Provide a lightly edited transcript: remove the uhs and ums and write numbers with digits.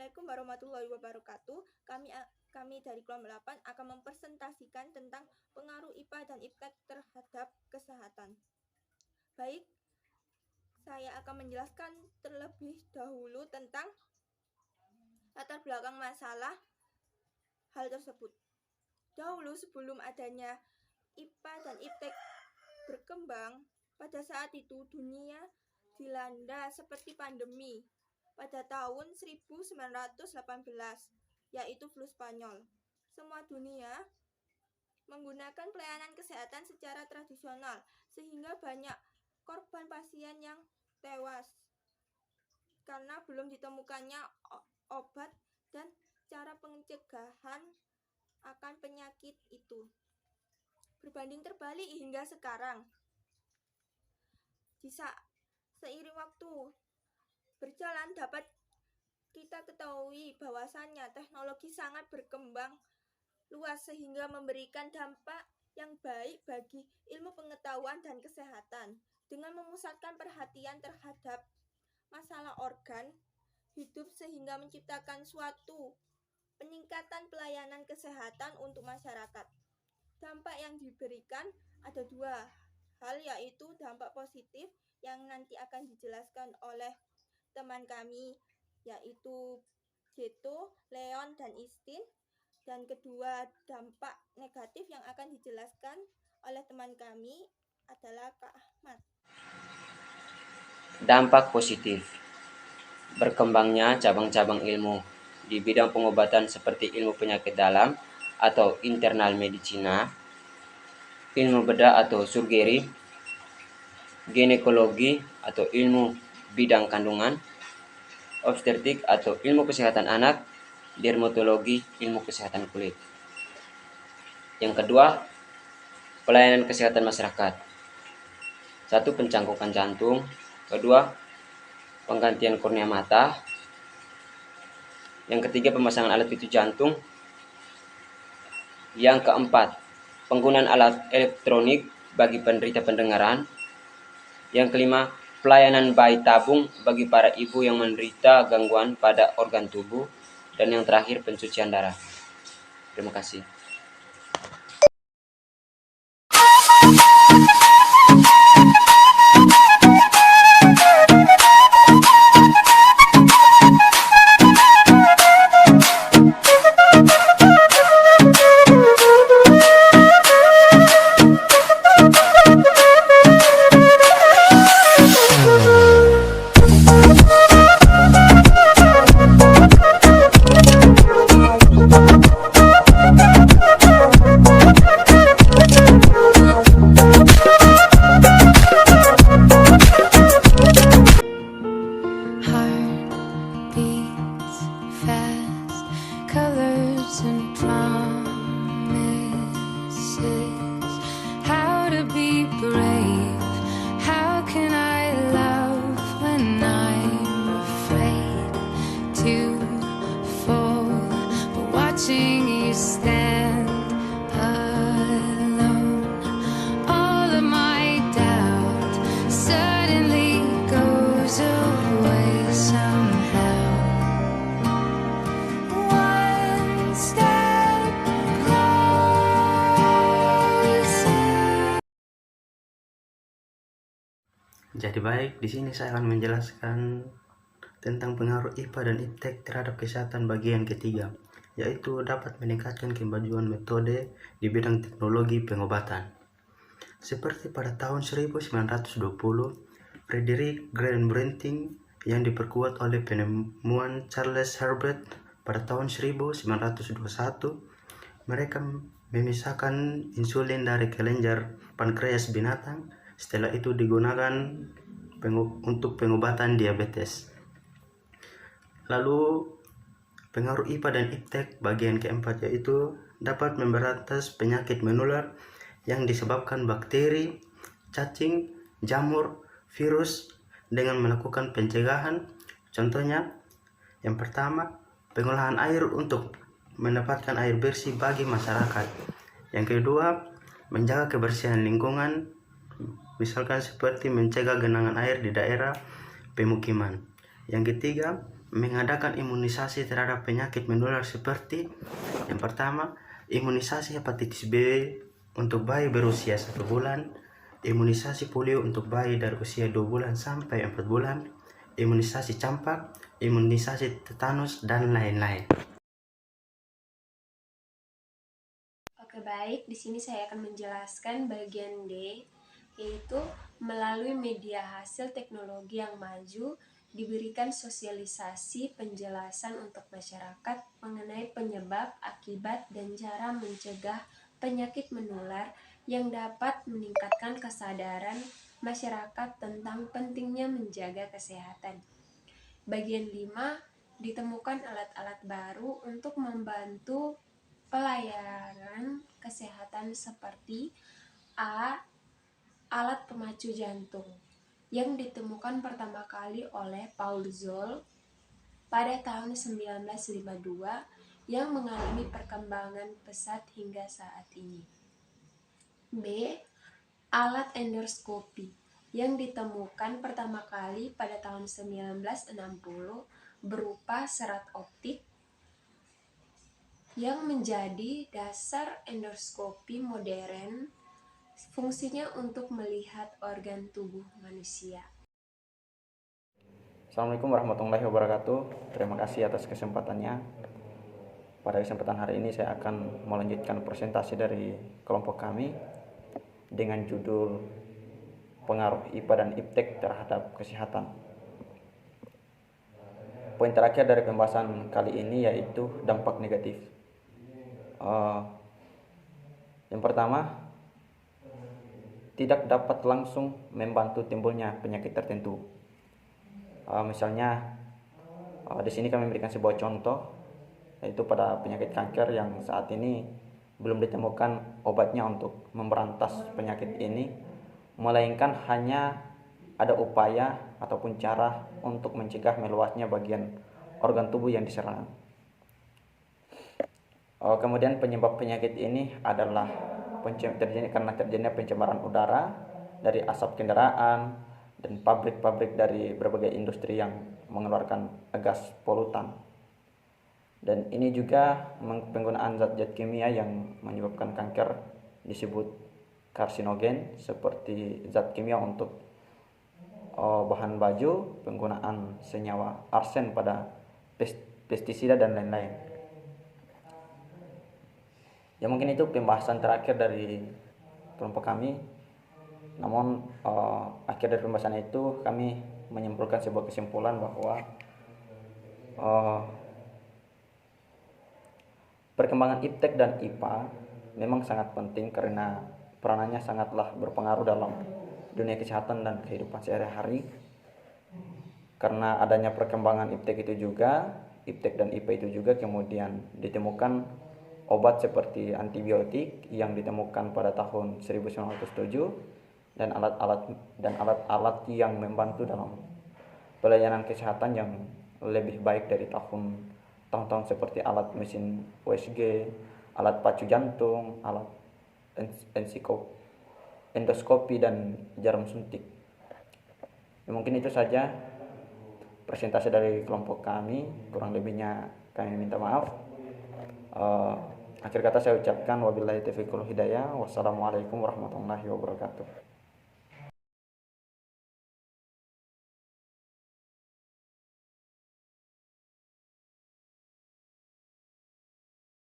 Assalamualaikum warahmatullahi wabarakatuh. Kami dari kelompok 8 akan mempresentasikan tentang pengaruh IPA dan IPTEK terhadap kesehatan. Baik, saya akan menjelaskan terlebih dahulu tentang latar belakang masalah hal tersebut. Dahulu sebelum adanya IPA dan IPTEK berkembang, pada saat itu dunia dilanda seperti pandemi pada tahun 1918, yaitu flu Spanyol. Semua dunia menggunakan pelayanan kesehatan secara tradisional, sehingga banyak korban pasien yang tewas karena belum ditemukannya obat dan cara pencegahan akan penyakit itu. Berbanding terbalik hingga sekarang, seiring waktu berjalan dapat kita ketahui bahwasannya teknologi sangat berkembang luas sehingga memberikan dampak yang baik bagi ilmu pengetahuan dan kesehatan dengan memusatkan perhatian terhadap masalah organ hidup sehingga menciptakan suatu peningkatan pelayanan kesehatan untuk masyarakat. Dampak yang diberikan ada dua hal, yaitu dampak positif yang nanti akan dijelaskan oleh teman kami, yaitu Jeto, Leon, dan Istin. Dan kedua dampak negatif yang akan dijelaskan oleh teman kami adalah Kak Ahmad. Dampak positif: berkembangnya cabang-cabang ilmu di bidang pengobatan seperti ilmu penyakit dalam atau internal medicina, ilmu bedah atau surgery, ginekologi atau ilmu bidang kandungan, obstetrik atau ilmu kesehatan anak, dermatologi ilmu kesehatan kulit. Yang kedua, pelayanan kesehatan masyarakat. 1. Pencangkukan jantung. Kedua, penggantian kornea mata. Yang ketiga, pemasangan alat pitu jantung. Yang keempat, penggunaan alat elektronik bagi penderita pendengaran. Yang kelima, pelayanan bayi tabung bagi para ibu yang menderita gangguan pada organ tubuh. Dan yang terakhir, pencucian darah. Terima kasih. Jadi baik, di sini saya akan menjelaskan tentang pengaruh IPA dan IPTEK terhadap kesehatan bagian ketiga, yaitu dapat meningkatkan kemajuan metode di bidang teknologi pengobatan. Seperti pada tahun 1920, Frederick groundbreaking yang diperkuat oleh penemuan Charles Herbert pada tahun 1921, mereka memisahkan insulin dari kelenjar pankreas binatang. Setelah itu digunakan untuk pengobatan diabetes. Lalu pengaruh IPA dan IPTEK bagian keempat, yaitu dapat memberantas penyakit menular yang disebabkan bakteri, cacing, jamur, virus dengan melakukan pencegahan. Contohnya, yang pertama, pengolahan air untuk mendapatkan air bersih bagi masyarakat. Yang kedua, menjaga kebersihan lingkungan, misalkan seperti mencegah genangan air di daerah pemukiman. Yang ketiga, mengadakan imunisasi terhadap penyakit menular seperti yang pertama, imunisasi hepatitis B untuk bayi berusia 1 bulan, imunisasi polio untuk bayi dari usia 2 bulan sampai 4 bulan, imunisasi campak, imunisasi tetanus, dan lain-lain. Oke, baik. Di sini saya akan menjelaskan bagian D, yaitu melalui media hasil teknologi yang maju, diberikan sosialisasi penjelasan untuk masyarakat mengenai penyebab, akibat, dan cara mencegah penyakit menular yang dapat meningkatkan kesadaran masyarakat tentang pentingnya menjaga kesehatan. Bagian 5, ditemukan alat-alat baru untuk membantu pelayanan kesehatan seperti A. Alat pemacu jantung yang ditemukan pertama kali oleh Paul Zoll pada tahun 1952 yang mengalami perkembangan pesat hingga saat ini. B. Alat endoskopi yang ditemukan pertama kali pada tahun 1960 berupa serat optik yang menjadi dasar endoskopi modern. Fungsinya untuk melihat organ tubuh manusia. Assalamualaikum warahmatullahi wabarakatuh. Terima kasih atas kesempatannya. Pada kesempatan hari ini saya akan melanjutkan presentasi dari kelompok kami dengan judul pengaruh IPA dan IPTEK terhadap kesehatan. Poin terakhir dari pembahasan kali ini yaitu dampak negatif. Yang pertama, tidak dapat langsung membantu timbulnya penyakit tertentu. Misalnya, di sini kami memberikan sebuah contoh, yaitu pada penyakit kanker yang saat ini belum ditemukan obatnya untuk memberantas penyakit ini, melainkan hanya ada upaya ataupun cara untuk mencegah meluasnya bagian organ tubuh yang diserang. Kemudian penyebab penyakit ini adalah karena terjadinya pencemaran udara dari asap kendaraan dan pabrik-pabrik dari berbagai industri yang mengeluarkan gas polutan. Dan ini juga penggunaan zat-zat kimia yang menyebabkan kanker disebut karsinogen, seperti zat kimia untuk bahan baju, penggunaan senyawa arsen pada pestisida dan lain-lain. Ya, mungkin itu pembahasan terakhir dari kelompok kami. Namun akhir dari pembahasan itu kami menyimpulkan sebuah kesimpulan bahwa perkembangan IPTEK dan IPA memang sangat penting karena peranannya sangatlah berpengaruh dalam dunia kesehatan dan kehidupan sehari-hari. Karena adanya perkembangan IPTEK dan IPA itu juga kemudian ditemukan obat seperti antibiotik yang ditemukan pada tahun 1907 dan alat-alat yang membantu dalam pelayanan kesehatan yang lebih baik dari tahun-tahun seperti alat mesin USG, alat pacu jantung, alat endoskopi dan jarum suntik. Ya, mungkin itu saja presentasi dari kelompok kami, kurang lebihnya kami minta maaf. Akhir kata saya ucapkan wabillahi taufiq wal hidayah. Wassalamualaikum warahmatullahi wabarakatuh.